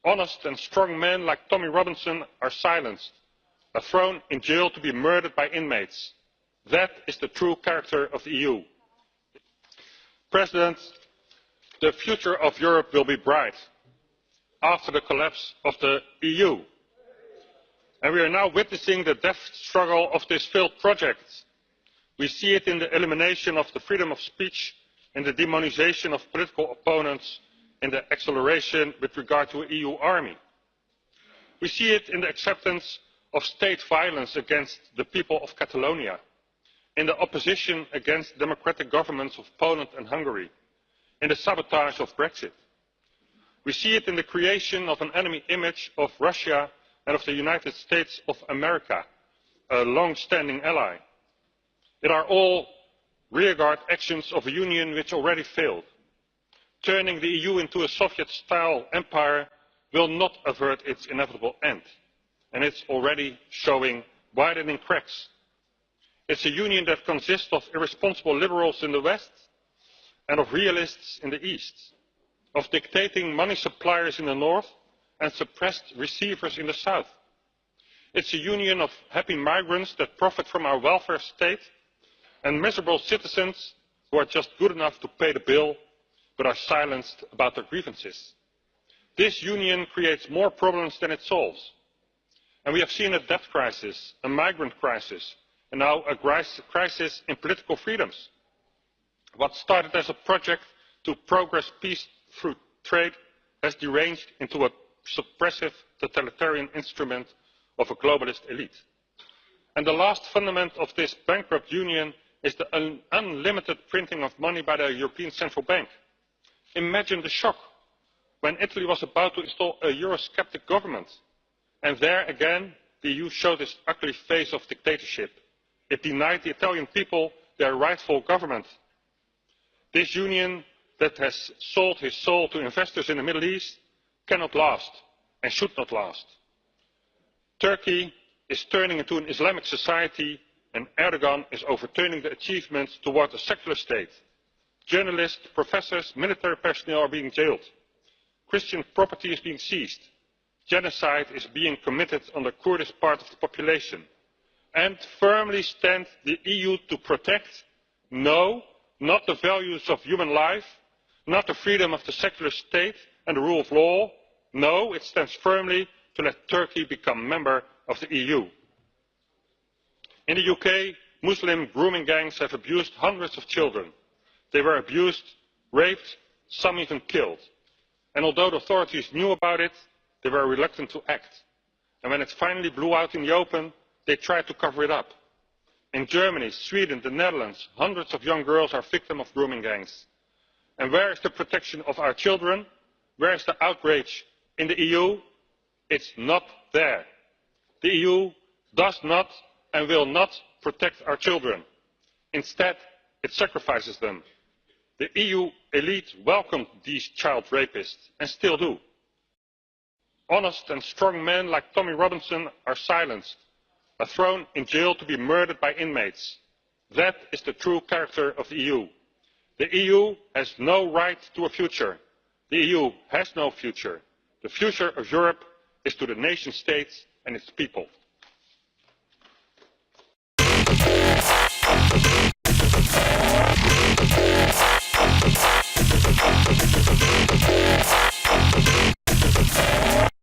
Honest and strong men like Tommy Robinson are silenced, are thrown in jail to be murdered by inmates. That is the true character of the EU. President, the future of Europe will be bright after the collapse of the EU. And we are now witnessing the death struggle of this failed project. We see it in the elimination of the freedom of speech, in the demonisation of political opponents, in the acceleration with regard to an EU army. We see it in the acceptance of state violence against the people of Catalonia, in the opposition against democratic governments of Poland and Hungary, in the sabotage of Brexit. We see it in the creation of an enemy image of Russia and of the United States of America, a long-standing ally. It are all rearguard actions of a union which already failed. Turning the EU into a Soviet-style empire will not avert its inevitable end, and it's already showing widening cracks. It's a union that consists of irresponsible liberals in the West and of realists in the East, of dictating money suppliers in the North and suppressed receivers in the South. It's a union of happy migrants that profit from our welfare state and miserable citizens who are just good enough to pay the bill but are silenced about their grievances. This union creates more problems than it solves. And we have seen a debt crisis, a migrant crisis, and now a crisis in political freedoms. What started as a project to progress peace through trade has deranged into a suppressive totalitarian instrument of a globalist elite. And the last fundament of this bankrupt union is the unlimited printing of money by the European Central Bank. Imagine the shock when Italy was about to install a Eurosceptic government. And there again, the EU showed its ugly face of dictatorship. It denied the Italian people their rightful government. This union that has sold his soul to investors in the Middle East cannot last and should not last. Turkey is turning into an Islamic society, and Erdogan is overturning the achievements toward a secular state. Journalists, professors, military personnel are being jailed. Christian property is being seized. Genocide is being committed on the Kurdish part of the population. And firmly stands the EU to protect? No, not the values of human life, not the freedom of the secular state and the rule of law. No, it stands firmly to let Turkey become a member of the EU. In the UK, Muslim grooming gangs have abused hundreds of children. They were abused, raped, some even killed. And although the authorities knew about it, they were reluctant to act. And when it finally blew out in the open, they tried to cover it up. In Germany, Sweden, the Netherlands, hundreds of young girls are victims of grooming gangs. And where is the protection of our children? Where is the outrage in the EU? It's not there. The EU does not and will not protect our children. Instead, it sacrifices them. The EU elite welcomed these child rapists and still do. Honest and strong men like Tommy Robinson are silenced, are thrown in jail to be murdered by inmates. That is the true character of the EU. The EU has no right to a future. The EU has no future. The future of Europe is to the nation states and its people.